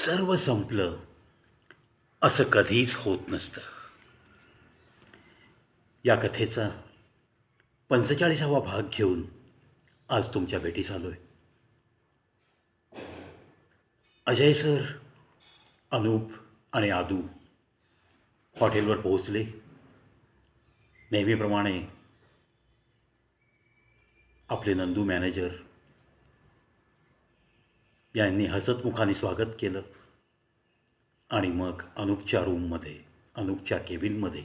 सर्व संपलं असं कधीच होत नसतं. या कथेचा 45वा भाग घेऊन आज तुमच्या भेटीस आलो आहे. अजय सर, अनूप आणि आदू हॉटेलवर पोहोचले. नेहमीप्रमाणे आपले नंदू मॅनेजर यांनी हसतमुखाने स्वागत केलं आणि मग अनूपच्या रूममध्ये, अनूपच्या केबिनमध्ये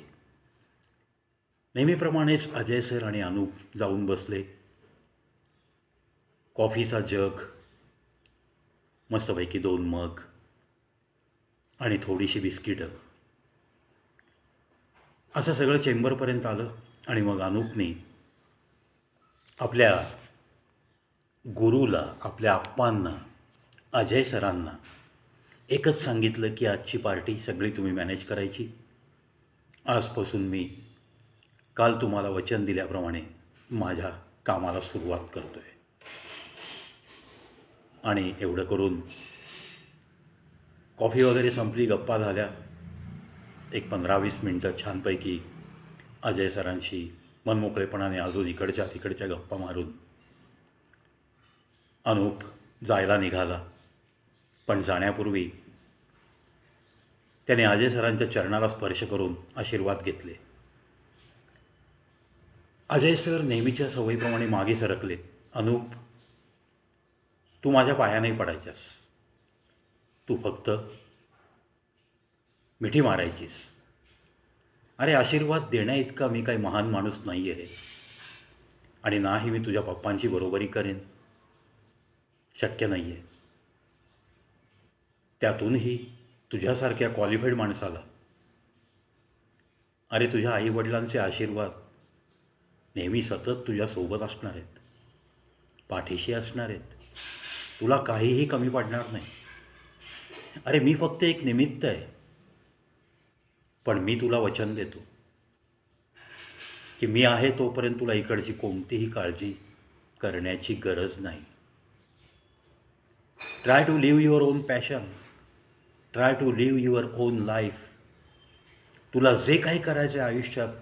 नेहमीप्रमाणेच अजय सर आणि अनूप जाऊन बसले. कॉफीचा जग, मस्तपैकी 2 मग आणि थोडीशी बिस्किटं, असं सगळं चेंबरपर्यंत आलं. आणि मग अनूपने आपल्या गुरुला, आपल्या आप्पांना, अजय सरांना एकच सांगितलं की आजची पार्टी सगळी तुम्ही मॅनेज करायची. आजपासून मी काल तुम्हाला वचन दिल्याप्रमाणे माझ्या कामाला सुरुवात करतो आहे. आणि एवढं करून कॉफी वगैरे संपली, गप्पा झाल्या. एक 15-20 मिनटं छानपैकी अजय सरांशी मनमोकळेपणाने अजून इकडच्या तिकडच्या गप्पा मारून अनूप जायला निघाला. पण जाण्यापूर्वी त्याने अजय सरांच्या चरणाला स्पर्श करून आशीर्वाद घेतले. अजय सर नेहमीच्या सवयीप्रमाणे मागे सरकले. अनूप, तू माझ्या पाया नाही पडायच्यास, तू फक्त मिठी मारायचीस. अरे, आशीर्वाद देण्या इतका मी काही महान माणूस नाही आहे आणि नाही मी तुझ्या पप्पांची बरोबरी करेन, शक्य नाही आहे. त्यातूनही तुझ्यासारख्या क्वालिफाईड माणसाला, अरे, तुझ्या आईवडिलांचे आशीर्वाद नेहमी सतत तुझ्यासोबत असणार आहेत, पाठीशी असणार आहेत. तुला काहीही कमी पडणार नाही. अरे, मी फक्त एक निमित्त आहे. पण मी तुला वचन देतो की मी आहे तोपर्यंत तुला इकडची कोणतीही काळजी करण्याची गरज नाही. Try to live your own passion, try to live your own life. तुला जे काही करायचं आहे आयुष्यात,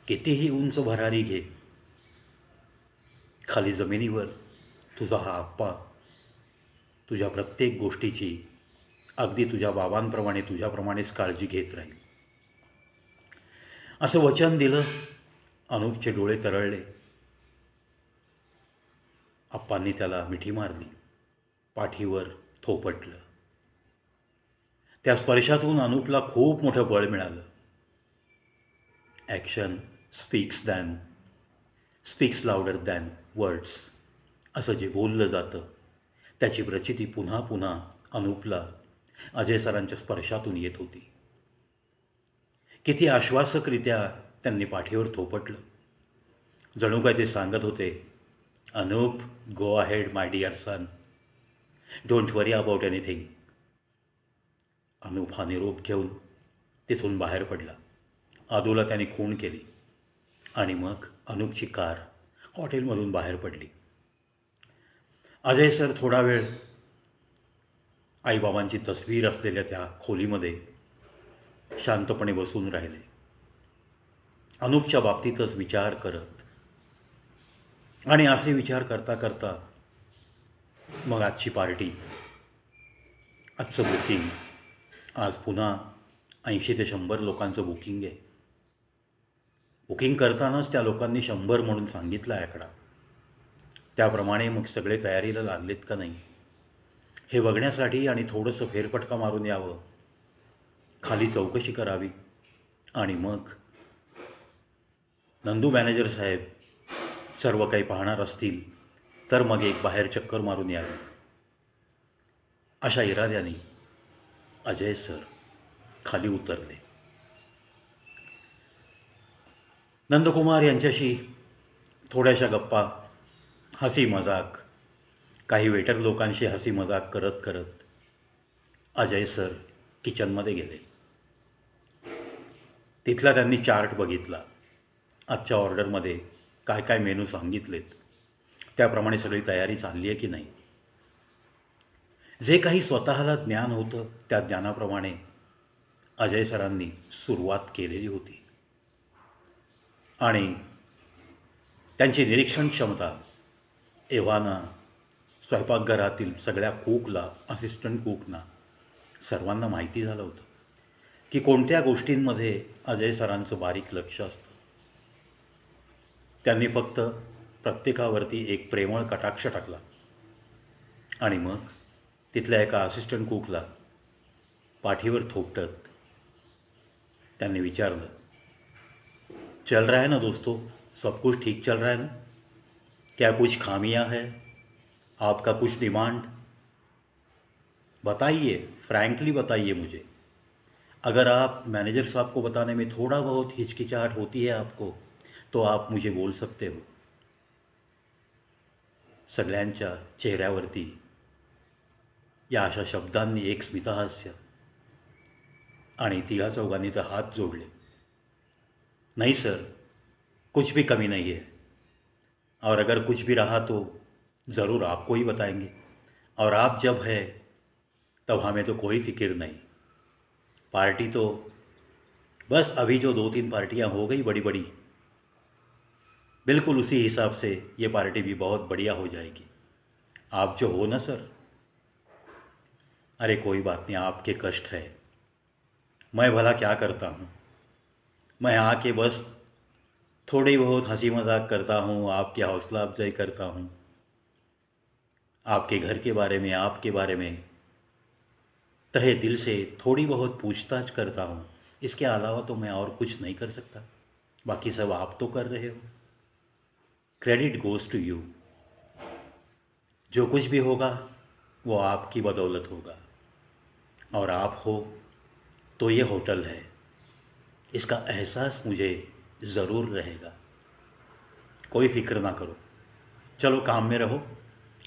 कितीही उंच भरारी घे, खाली जमिनीवर तुझा हा आप्पा तुझ्या प्रत्येक गोष्टीची अगदी तुझ्या बाबांप्रमाणे तुझ्याप्रमाणेच काळजी घेत राहील. असं वचन दिलं. अनूपचे डोळे तरळले. आप्पांनी त्याला मिठी मारली, पाठीवर थोपटलं. त्या स्पर्शातून अनूपला खूप मोठं बळ मिळालं. Action speaks louder than words, असं जे बोललं जातं त्याची प्रचिती पुन्हा पुन्हा अनूपला अजय सरांच्या स्पर्शातून येत होती. किती आश्वासकरित्या त्यांनी पाठीवर थोपटलं. जणू काय ते सांगत होते, Anup, go ahead my dear son, don't worry about anything. Anup हा निरोप घेऊन तिथून बाहेर पडला. आदूला त्याने खूण केली आणि मग अनूपची कार हॉटेलमधून बाहेर पडली. अजय सर थोडा वेळ आईबाबांची तस्वीर असलेल्या त्या खोलीमध्ये शांतपणे बसून राहिले, अनूपच्या बाबतीतच विचार करत. आणि असे विचार करता करता मग आजची पार्टी, आजचं बुकिंग, आज पुन्हा 80 ते 100 लोकांचं बुकिंग आहे. बुकिंग करतानाच त्या लोकांनी 100 म्हणून सांगितला आकडा. त्याप्रमाणे मग सगळे तयारीला लागलेत का नाही हे बघण्यासाठी आणि थोडंसं फेरफटका मारून यावं, खाली चौकशी करावी. आणि मग नंदू मॅनेजर साहेब सर्व काही पाहणार असतील तर मग एक बाहेर चक्कर मारून यावी, अशा इराद्याने अजय सर खाली उतरले. नंदकुमार यांच्याशी थोड्याशा गप्पा, हसी मजाक, काही वेटर लोकांशी हसी मजाक करत करत अजय सर किचनमध्ये गेले. तिथला त्यांनी चार्ट बघितला. आजच्या ऑर्डरमध्ये काय काय मेनू सांगितलेत त्याप्रमाणे सगळी तयारी चालली आहे की नाही. जे काही स्वतःला ज्ञान होतं त्या ज्ञानाप्रमाणे अजय सरांनी सुरुवात केलेली होती आणि त्यांची निरीक्षण क्षमता एव्हाना स्वयंपाकघरातील सगळ्या कुकला, असिस्टंट कुकना सर्वांना माहिती झालं होतं की कोणत्या गोष्टींमध्ये अजय सरांचं बारीक लक्ष असतं. त्यांनी फक्त प्रत्येकावरती एक प्रेमळ कटाक्ष टाकला आणि मग तिथल्या एका असिस्टंट कुकला पाठीवर थोपटत त्यांनी विचारलं, चल रहा है ना दोस्तों, सब कुछ ठीक चल रहा है ना? क्या कुछ खामियां है? आपका कुछ डिमांड? बताइए, फ्रैंकली बताइए मुझे. अगर आप मैनेजर साहब को बताने में थोड़ा बहुत हिचकिचाहट होती है आपको, तो आप मुझे बोल सकते हो. सगळ्यांच्या चेहऱ्यावरती या अशा शब्दांनी एक स्मितहास्य आणि तिघा चौघांनी तर हात जोडले. नहीं सर, कुछ भी कमी नहीं है, और अगर कुछ भी रहा तो ज़रूर आपको ही बताएंगे, और आप जब है तब हमें तो कोई फिक्र नहीं. पार्टी तो बस अभी जो 2-3 पार्टियां हो गई बड़ी बड़ी, बिल्कुल उसी हिसाब से ये पार्टी भी बहुत बढ़िया हो जाएगी. आप जो हो ना सर. अरे कोई बात नहीं, आपके कष्ट है, मैं भला क्या करता हूँ. मैं आके बस थोड़ी बहुत हंसी मजाक करता हूँ, आपकी हौसला अफजाई करता हूँ, आपके घर के बारे में, आपके बारे में तहे दिल से थोड़ी बहुत पूछताछ करता हूँ. इसके अलावा तो मैं और कुछ नहीं कर सकता. बाकी सब आप तो कर रहे हो. Credit goes to you. जो कुछ भी होगा वो आपकी बदौलत होगा, और आप हो तो ये होटल है, इसका एहसास मुझे ज़रूर रहेगा. कोई फिक्र ना करो, चलो काम में रहो,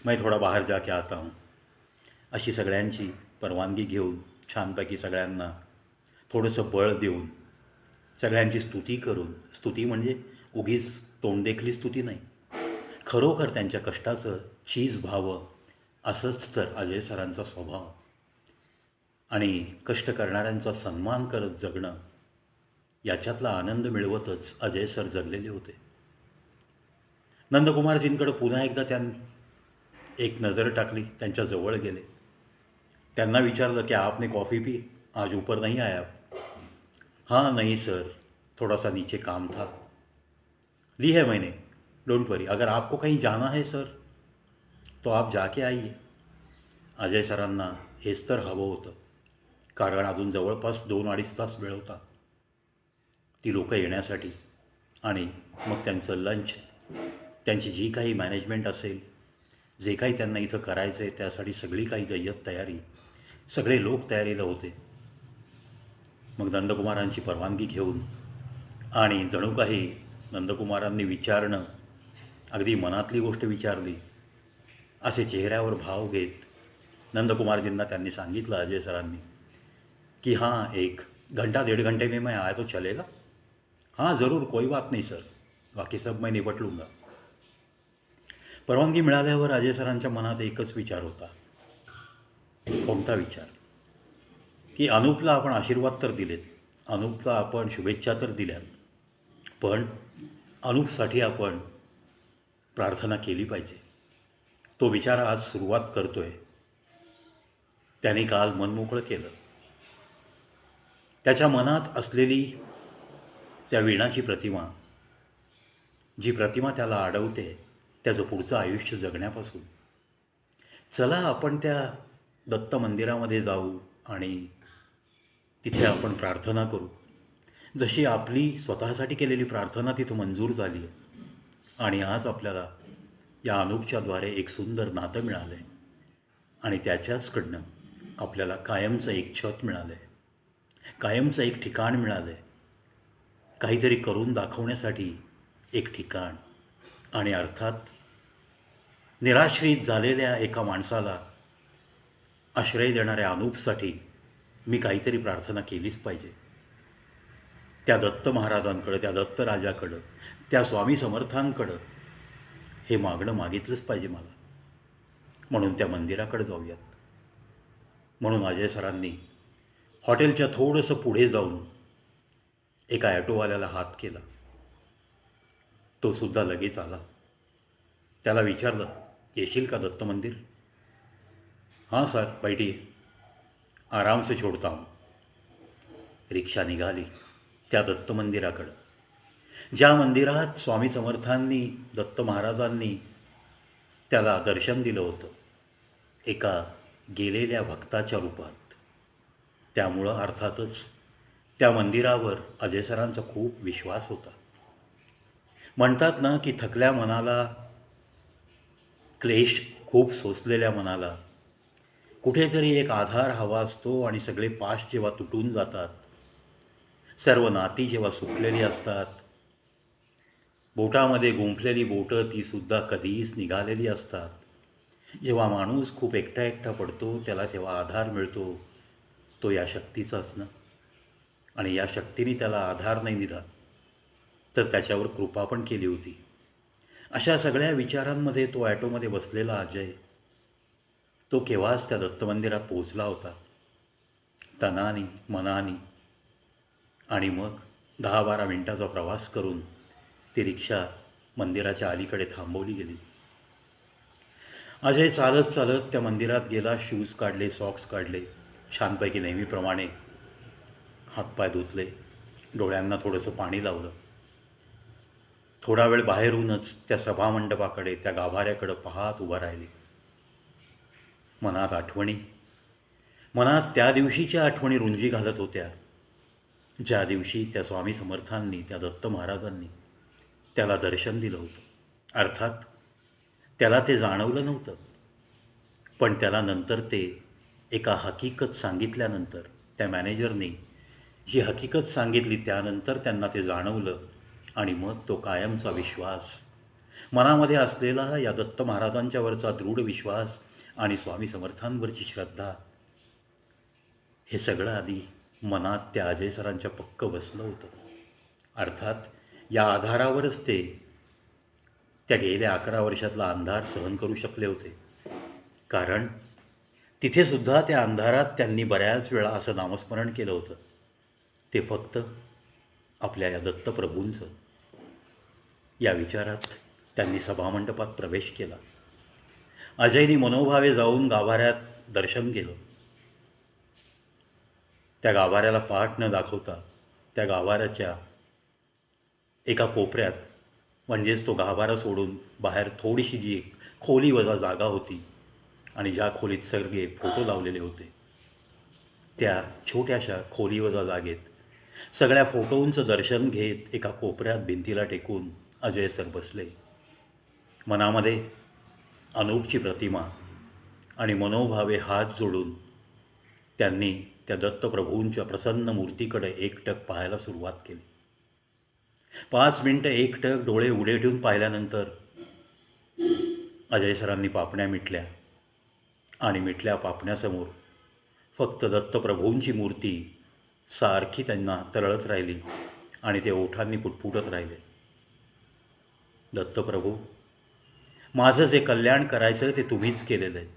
मैं थोड़ा बाहेर जाके आता हूँ. अशी सगळ्यांची परवानगी घेऊन छानपैकी सगळ्यांना थोडंसं बळ देऊन, सगळ्यांची स्तुती करून, स्तुती म्हणजे उगीच तोंडदेखली स्तुती नाही, खरोखर त्यांच्या कष्टाचं चीज व्हावं असंच तर अजय सरांचा स्वभाव. आणि कष्ट करणाऱ्यांचा सन्मान करत जगणं याच्यातला आनंद मिळवतच अजय सर जगलेले होते. नंदकुमारजींकडे पुन्हा एकदा एक नज़र टाकली, त्यांच्या जवळ गेले. त्यांना विचारलं कि आपने कॉफ़ी पी, आज ऊपर नहीं आया? हाँ नहीं सर, थोड़ा सा नीचे काम था. ली है मैंने, डोंट वरी. अगर आपको कहीं जाना है सर तो आप जाके आइए. अजय सरांना हेच तर हवं होतं, कारण अजून जवळपास 2-2.5 तास वेळ होता ती लोकं येण्यासाठी. आणि मग त्यांचं लंच, त्यांची जी काही मॅनेजमेंट असेल, जे काही त्यांना इथं करायचं आहे त्यासाठी सगळी काही जय्यत तयारी, सगळे लोक तयारीला होते. मग नंदकुमारांची परवानगी घेऊन आणि जणू काही नंदकुमारांनी विचारणं, अगदी मनातली गोष्ट विचारली असे चेहऱ्यावर भाव घेत नंदकुमारजींना त्यांनी सांगितलं अजय सरांनी कि हाँ, 1-1.5 घंटे में मैं आया तो चलेगा? हाँ ज़रूर, कोई बात नहीं सर, बाकी सब मैं निपट लूँगा. परवानगी मिळाल्यावर अजय सरांच्या मनात एकच विचार होता. कोणता विचार? की अनूपला आपण आशीर्वाद तर दिलेत, अनूपला आपण शुभेच्छा तर दिल्यात, पण अनूपसाठी आपण प्रार्थना केली पाहिजे. तो विचार आज सुरुवात करतोय. त्याने काल मन मोकळं केलं. त्याच्या मनात असलेली त्या वीणाची प्रतिमा, जी प्रतिमा त्याला अडवते त्याचं पुढचं आयुष्य जगण्यापासून. चला आपण त्या दत्त मंदिरामध्ये जाऊ आणि तिथे आपण प्रार्थना करू. जशी आपली स्वतःसाठी केलेली प्रार्थना तिथं मंजूर झाली आहे, आणि आज आपल्याला या अनूपच्याद्वारे एक सुंदर नातं मिळालं आहे, आणि त्याच्याचकडनं आपल्याला कायमचं एक छत मिळालं आहे, कायमचं एक ठिकाण मिळालं आहे, काहीतरी करून दाखवण्यासाठी एक ठिकाण. आणि अर्थात निराश्रित झालेल्या एका माणसाला आश्रय देणाऱ्या अनूपसाठी मी काहीतरी प्रार्थना केलीच पाहिजे. त्या दत्त महाराजांकडं, त्या दत्त राजाकडं, त्या स्वामी समर्थांकडं हे मागणं मागितलंच पाहिजे मला. म्हणून त्या मंदिराकडे जाऊयात. म्हणून अजय सरांनी हॉटेलच्या थोडंसं पुढे जाऊन एका ॲटोवाल्याला हात केला. तो सुद्धा लगेच आला. त्याला विचारलं, येशील का दत्त मंदिर? हां सर, बैठिए, आराम से छोड़ता हूँ. रिक्षा निघाली त्या दत्त मंदिराकडं, ज्या मंदिरात स्वामी समर्थांनी, दत्त महाराजांनी त्याला दर्शन दिलं होतं, एका गेलेल्या भक्ताच्या रूपात. त्यामुळं अर्थातच त्या मंदिरावर अजय सरांचा खूप विश्वास होता. म्हणतात ना की थकल्या मनाला, क्लेश खूप सोसलेल्या मनाला कुठेतरी एक आधार हवा असतो. आणि सगळे पाश जेव्हा तुटून जातात, सर्व नाती जेव्हा सुटलेली असतात, बोटामध्ये गुंफलेली बोटं तीसुद्धा कधीच निघालेली असतात, जेव्हा माणूस खूप एकटा एकटा पडतो, त्याला तेव्हा आधार मिळतो, तो या शक्तीचाच ना. आणि या शक्तीने त्याला आधार नाही दिला तर त्याच्यावर कृपा पण केली होती. अशा सगळ्या विचारांमध्ये तो ॲटोमध्ये बसलेला अजय, तो केव्हाच त्या दत्तमंदिरात पोहोचला होता, तनानी मनानी. आणि मग 10-12 मिनटाचा प्रवास करून ती रिक्षा मंदिराच्या अलीकडे थांबवली गेली. अजय चालत चालत त्या मंदिरात गेला. शूज काढले, सॉक्स काढले, छानपैकी नेहमीप्रमाणे हातपाय धुतले, डोळ्यांना थोडंसं पाणी लावलं. थोडा वेळ बाहेरूनच त्या सभामंडपाकडे, त्या गाभाऱ्याकडं पाहत उभा राहिले. मनात आठवणी, मनात त्या दिवशीच्या आठवणी रुंजी घालत होत्या, ज्या दिवशी त्या स्वामी समर्थांनी, त्या दत्त महाराजांनी त्याला दर्शन दिलं होतं. अर्थात त्याला ते जाणवलं नव्हतं, पण त्याला नंतर ते एका हकीकत सांगितल्यानंतर, त्या मॅनेजरने जी हकीकत सांगितली त्यानंतर त्यांना ते जाणवलं. आणि मग तो कायमचा विश्वास, मनामध्ये असलेला या दत्त महाराजांच्यावरचा दृढ विश्वास आणि स्वामी समर्थांवरची श्रद्धा, हे सगळं आधी मनात त्या अजय सरांच्या पक्क बसलं होतं. अर्थात या आधारावरच ते त्या गेल्या 11 वर्षातला अंधार सहन करू शकले होते. कारण तिथेसुद्धा त्या अंधारात त्यांनी बऱ्याच वेळा असं नामस्मरण केलं होतं, ते फक्त आपल्या या दत्तप्रभूंचं. या विचारात त्यांनी सभामंडपात प्रवेश केला. अजयनी मनोभावे जाऊन गाभाऱ्यात दर्शन केलं. त्या गाभाऱ्याला पाठ न दाखवता त्या गाभाऱ्याच्या एका कोपऱ्यात, म्हणजेच तो गाभारा सोडून बाहेर थोडीशी जी खोलीवजा जागा होती आणि ज्या खोलीत सगळे फोटो लावलेले होते, त्या छोट्याशा खोलीवजा जागेत सगळ्या फोटोंचं दर्शन घेत एका कोपऱ्यात भिंतीला टेकून अजय सर बसले. मनामध्ये अनूपची प्रतिमा आणि मनोभावे हात जोडून त्यांनी त्या दत्तप्रभूंच्या प्रसन्न मूर्तीकडे एकटक पाहायला सुरुवात केली. 5 मिनटं एकटक डोळे उडे ठेवून पाहिल्यानंतर अजय सरांनी पापण्या मिटल्या आणि मिटल्या पापण्यासमोर फक्त दत्तप्रभूंची मूर्ती सारखी त्यांना तरळत राहिली आणि ते ओठांनी पुटपुटत राहिले. दत्तप्रभू, माझं जे कल्याण करायचं ते तुम्हीच केलेलं आहे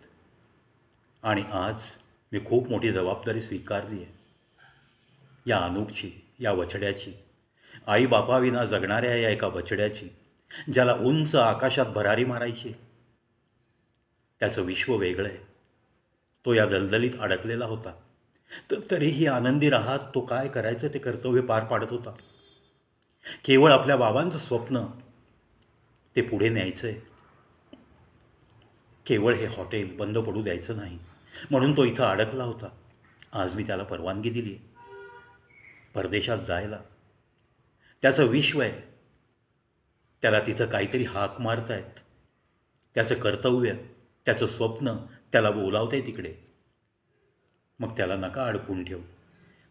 आणि आज मी खूप मोठी जबाबदारी स्वीकारली आहे. या अनूपची, या बछड्याची, आईबापाविना जगणाऱ्या या एका बछड्याची, ज्याला उंच आकाशात भरारी मारायची. त्याचं विश्व वेगळं आहे. तो या दलदलीत अडकलेला होता, तर तरीही आनंदी राहत तो काय करायचं ते कर्तव्य पार पाडत होता. केवळ आपल्या बाबांचं स्वप्न ते पुढे न्यायचं आहे. केवळ हे हॉटेल बंद पडू द्यायचं नाही, म्हणून तो इथं अडकला होता. आज मी त्याला परवानगी दिली आहे परदेशात जायला. त्याचं विश्व आहे, त्याला तिथं काहीतरी हाक मारतायत. त्याचं कर्तव्य, त्याचं स्वप्न त्याला बोलावतंय तिकडे. मग त्याला नका अडकून ठेवू.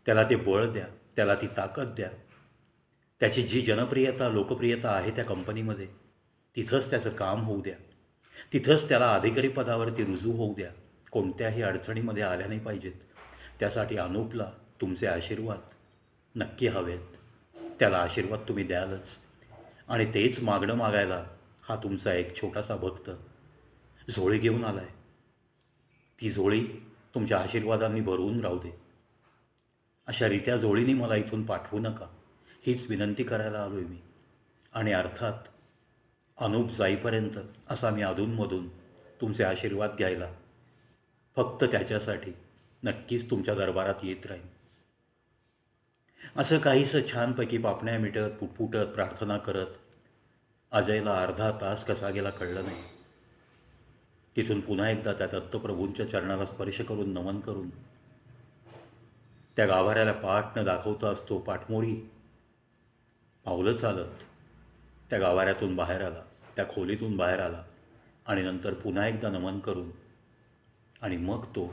त्याला ते बळ द्या, त्याला ती ताकद द्या. त्याची जी जनप्रियता, लोकप्रियता आहे त्या कंपनीमध्ये, तिथंच त्याचं काम होऊ द्या. तिथंच त्याला अधिकारी पदावरती रुजू होऊ द्या. कोणत्याही अडचणीमध्ये आल्या नाही पाहिजेत. त्यासाठी अनूपला तुमचे आशीर्वाद नक्की हवेत. त्याला आशीर्वाद तुम्ही द्यालच. आणि तेच मागणं मागायला हा तुमचा एक छोटासा भक्त झोळी घेऊन आला आहे. ती झोळी तुमच्या आशीर्वादांनी भरवून राहू दे. अशा रित्या जोडीने मला इथून पाठवू नका, हीच विनंती करायला आलो आहे मी. आणि अर्थात अनूप जाईपर्यंत असा मी अधूनमधून तुमचे आशीर्वाद घ्यायला, फक्त त्याच्यासाठी नक्कीच तुमच्या दरबारात येत राहीन. असं काहीसं छानपैकी पापण्या मिटत पुटपुटत प्रार्थना करत अजयला अर्धा तास कसा गेला कळलं नाही. तिथून पुन्हा एकदा त्या दत्तप्रभूंच्या चरणाला स्पर्श करून नमन करून त्या गाभाऱ्याला पाठ न दाखवता असतो पाठमोरी पावलं चालत त्या गाभाऱ्यातून बाहेर आला, त्या खोलीतून बाहेर आला आणि नंतर पुन्हा एकदा नमन करून आणि मग तो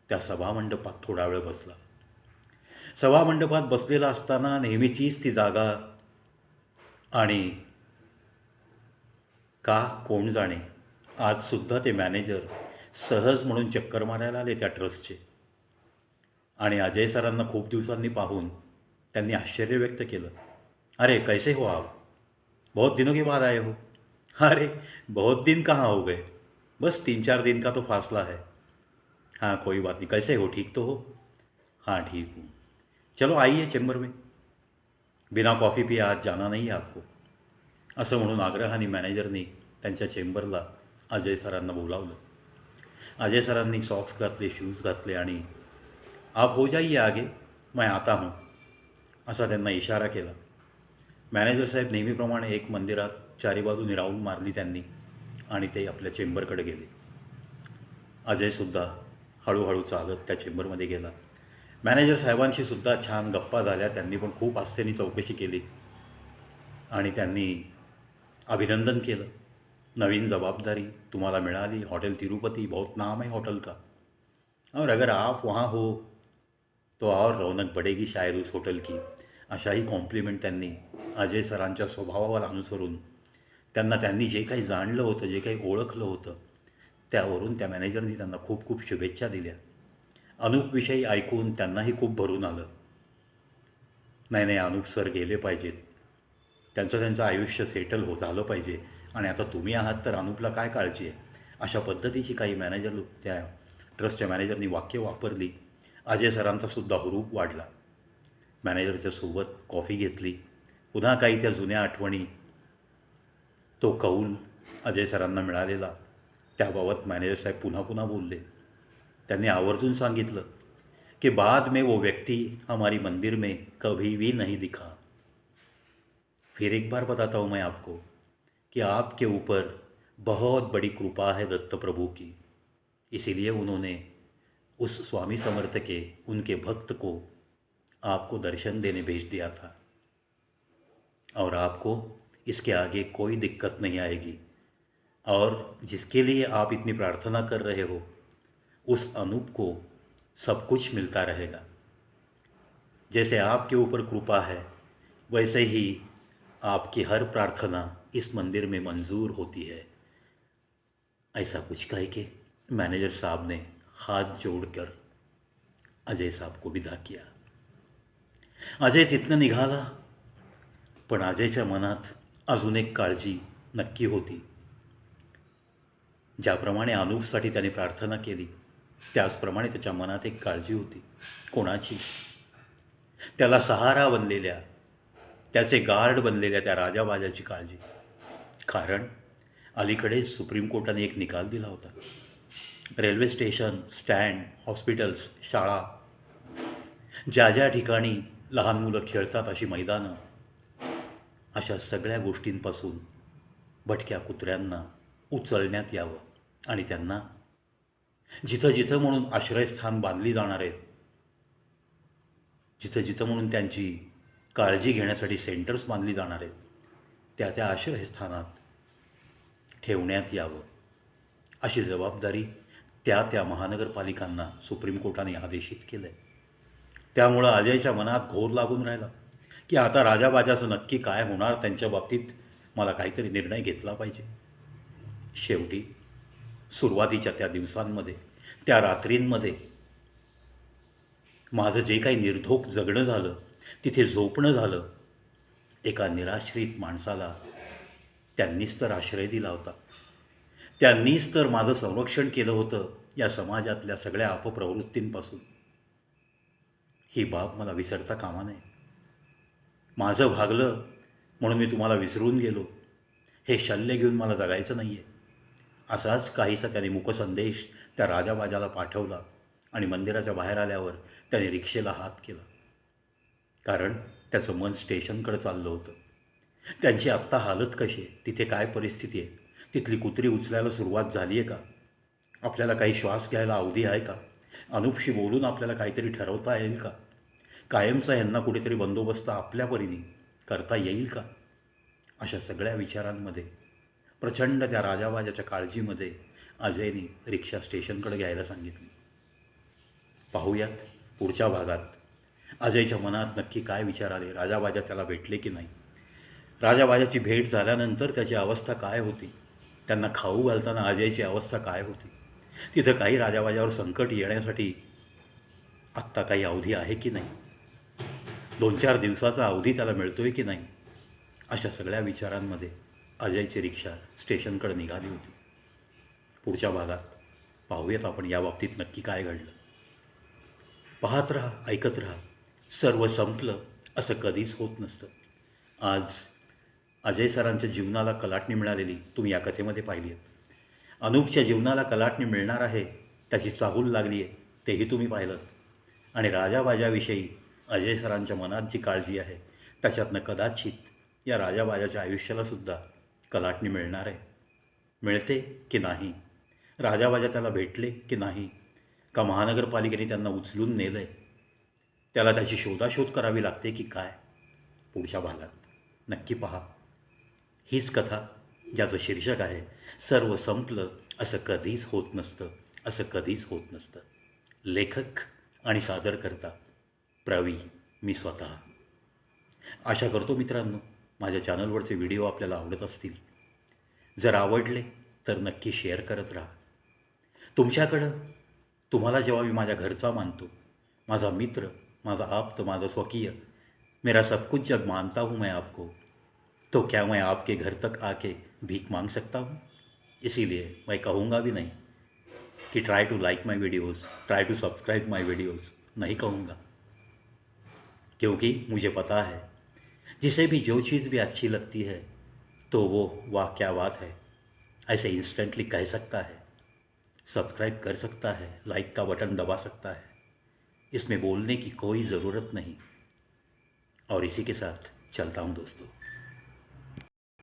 त्या सभामंडपात थोडा वेळ बसला. सभामंडपात बसलेला असताना नेहमीचीच ती जागा आणि का कोण जाणे आजसुद्धा ते मॅनेजर सहज म्हणून चक्कर मारायला आले त्या ट्रस्टचे. आणि अजय सरांना खूप दिवसांनी पाहून त्यांनी आश्चर्य व्यक्त केलं. अरे कैसे हो आप, बहुत दिनों के बाद आए हो. अरे बहुत दिन कहाँ हो गए, बस 3-4 दिन का तो फासला है. हाँ कोई बात नहीं, कैसे हो, ठीक तो हो. हाँ ठीक हूँ, चलो आइए चेंबर में, बिना कॉफ़ी पिए आज जाना नहीं है आपको. असं म्हणून आग्रहाने मॅनेजरनी त्यांच्या चेंबरला अजय सरांना बोलावलं. अजय सरांनी सॉक्स घातले, शूज घातले आणि आप हो जाइए आगे, मैं आता हूँ असा त्यांना इशारा केला. मॅनेजर साहेब नेहमीप्रमाणे एक मंदिरात चारी बाजूनी राऊंड मारली त्यांनी आणि ते आपल्या चेंबरकडे गेले. अजयसुद्धा हळूहळू चालत त्या चेंबरमध्ये गेला. मॅनेजर साहेबांशी सुद्धा छान गप्पा झाल्या. त्यांनी पण खूप आस्थेने चौकशी केली आणि त्यांनी अभिनंदन केलं. नवीन जबाबदारी तुम्हाला मिळाली, हॉटेल तिरुपति बहुत नाम है होटल का, और अगर आप वहाँ हो तो और रौनक बढ़ेगी शायद उस होटल की. अशाही कॉम्प्लिमेंट त्यांनी अजय सरांच्या स्वभावाला अनुसरून त्यांनी जे काही जाणलं होतं, जे काही ओळखलं होतं त्यावरून त्या मॅनेजरनी त्यांना खूप खूप शुभेच्छा दिल्या. अनूपविषयी ऐकून त्यांनाही खूप भरून आलं. नाही अनूप सर गेले पाहिजेत, त्यांचं आयुष्य सेटल झालं पाहिजे आणि आता तुम्ही आहात तर अनूपला काय काळजी आहे, अशा पद्धतीची काही मॅनेजर त्या ट्रस्टच्या मॅनेजरनी वाक्य वापरली. अजय सरांचा सुद्धा हुरूप वाढला. मॅनेजरच्या सोबत कॉफी घेतली. पुन्हा काही त्या जुन्या आठवणी, तो कौल अजय सरांना मिळालेला त्याबाबत मॅनेजर साहेब पुन्हा पुन्हा बोलले. त्यांनी आवर्जून सांगितलं कि बाद में वो व्यक्ति हमारी मंदिर में कभी भी नहीं दिखा. फिर एक बार बताता हूँ मैं आपको कि आपके ऊपर बहुत बड़ी कृपा है दत्त प्रभु की, इसीलिए उन्होंने उस स्वामी समर्थ के उनके भक्त को आपको दर्शन देने भेज दिया था और आपको इसके आगे कोई दिक्कत नहीं आएगी. और जिसके लिए आप इतनी प्रार्थना कर रहे हो उस अनूप को सब कुछ मिलता रहेगा. जैसे आपके ऊपर कृपा है वैसे ही आपकी हर प्रार्थना इस मंदिर में मंजूर होती है. ऐसा कुछ कह के मॅनेजर साहब ने हाथ जोड़कर अजय साहब को विदा किया. अजय तिथनं निघाला, पण अजयच्या मनात अजून एक काळजी नक्की होती. ज्याप्रमाणे अनूपसाठी त्याने प्रार्थना केली त्याचप्रमाणे त्याच्या मनात एक काळजी होती. कोणाची? त्याला सहारा बनलेल्या, त्याचे गार्ड बनलेल्या त्या राजाबाजाची काळजी. कारण अलीकडेच सुप्रीम कोर्टाने एक निकाल दिला होता. रेल्वे स्टेशन, स्टँड, हॉस्पिटल्स, शाळा, ज्या ठिकाणी लहान मुलं खेळतात अशी मैदानं, अशा सगळ्या गोष्टींपासून भटक्या कुत्र्यांना उचलण्यात यावं आणि त्यांना जिथं जिथं म्हणून आश्रयस्थान बांधली जाणार आहेत, जिथं जिथं म्हणून त्यांची काळजी घेण्यासाठी सेंटर्स बांधली जाणार आहेत, त्या आश्रयस्थानात ठेवण्यात यावं अशी जबाबदारी त्या महानगरपालिकांना सुप्रीम कोर्टाने आदेशित केलं आहे. त्यामुळं अजयच्या मनात घोर लागून राहिला की आता राजाबाजाचं नक्की काय होणार, त्यांच्या बाबतीत मला काहीतरी निर्णय घेतला पाहिजे. शेवटी सुरुवातीच्या त्या दिवसांमध्ये, त्या रात्रींमध्ये माझं जे काही निर्धोक जगणं झालं, तिथे झोपणं झालं, एका निराश्रित माणसाला त्यांनीच तर आश्रय दिला होता, त्यांनीच तर माझं संरक्षण केलं होतं. या समाजातल्या सगळ्या अपप्रवृत्तींपासून, ही बाब मला विसरता कामा नये. माझं भागलं म्हणून मी तुम्हाला विसरून गेलो, हे शल्य घेऊन मला जगायचं नाही आहे. असाच काहीसा त्याने मुकसंदेश त्या राजाबाजाला पाठवला आणि मंदिराच्या बाहेर आल्यावर त्याने रिक्षेला हात केला. कारण त्याचं मन स्टेशनकडे चाललं होतं. त्यांची आत्ता हालत कशी आहे, तिथे काय परिस्थिती आहे, तिथली कुत्री उचलायला सुरुवात झाली आहे का, आपल्याला काही श्वास घ्यायला अवधी आहे का, अनुपशी बोलून आपल्याला काहीतरी ठरवता येईल का, कायमचा यांना कुठेतरी बंदोबस्त आपल्या परीने करता येईल का, अशा सगळ्या विचारांमध्ये, प्रचंड त्या राजाबाजाच्या काळजीमध्ये अजयने रिक्षा स्टेशनकडे घ्यायला सांगितली. पाहूयात पुढच्या भागात अजयच्या मनात नक्की काय विचार आले, राजाबाजा त्याला भेटले की नाही, राजाबाजाची भेट झाल्यानंतर त्याची अवस्था काय होती, त्यांना खाऊ घालताना अजयची अवस्था काय होती, तिथं काही राजाबाजावर संकट येण्यासाठी आत्ता काही अवधी आहे की नाही, 2-4 दिवसाचा अवधी त्याला मिळतो आहे की नाही, अशा सगळ्या विचारांमध्ये अजयची रिक्षा स्टेशनकडे निघाली होती. पुढच्या भागात पाहूयात आपण याबाबतीत नक्की काय घडलं. पाहत राहा, ऐकत राहा. सर्व संपलं असं कधीच होत नसतं. आज अजय सरांच्या जीवनाला कलाटणी मिळालेली तुम्ही या कथेमध्ये पाहिली आहे. अनुपच्या जीवनाला कलाटणी मिळणार आहे, त्याची चाहूल लागली आहे, तेही तुम्ही पाहिलं. आणि राजाबाजाविषयी अजय सरांच्या मनात जी काळजी आहे, त्याच्यातनं कदाचित या राजाबाजाच्या आयुष्यालासुद्धा कलाटणी मिळणार आहे. मिळते की नाही, राजाबाजा त्याला भेटले की नाही, का महानगरपालिकेने त्यांना उचलून नेलं आहे, त्याला त्याची शोधाशोध करावी लागते की काय, पुढच्या भागात नक्की पहा. हीच कथा ज्याचं शीर्षक आहे सर्व संपलं असं कधीच होत नसतं, असं कधीच होत नसतं. लेखक आणि सादरकर्ता प्रवी, मी स्वतः. आशा करतो मित्रांनो माझ्या चॅनलवरचे व्हिडिओ आपल्याला आवडत असतील. जर आवडले तर नक्की शेअर करत राहा. तुमच्याकडं तुम्हाला जेव्हा मी माझ्या घरचा मानतो, माझा मित्र, माझा आप्त, माझा स्वकीय, मेरा सब कुछ जब मानता हूँ मैं आपको, तो क्या मैं आपके घर तक आके भीख मांग सकता हूँ? इसीलिए मैं कहूँगा भी नहीं कि try to like my videos, try to subscribe my videos, नहीं कहूँगा. क्योंकि मुझे पता है जिसे भी जो चीज़ भी अच्छी लगती है तो वो वाह क्या बात है ऐसे इंस्टेंटली कह सकता है, सब्सक्राइब कर सकता है, लाइक का बटन दबा सकता है. इसमें बोलने की कोई ज़रूरत नहीं. और इसी के साथ चलता हूँ दोस्तों.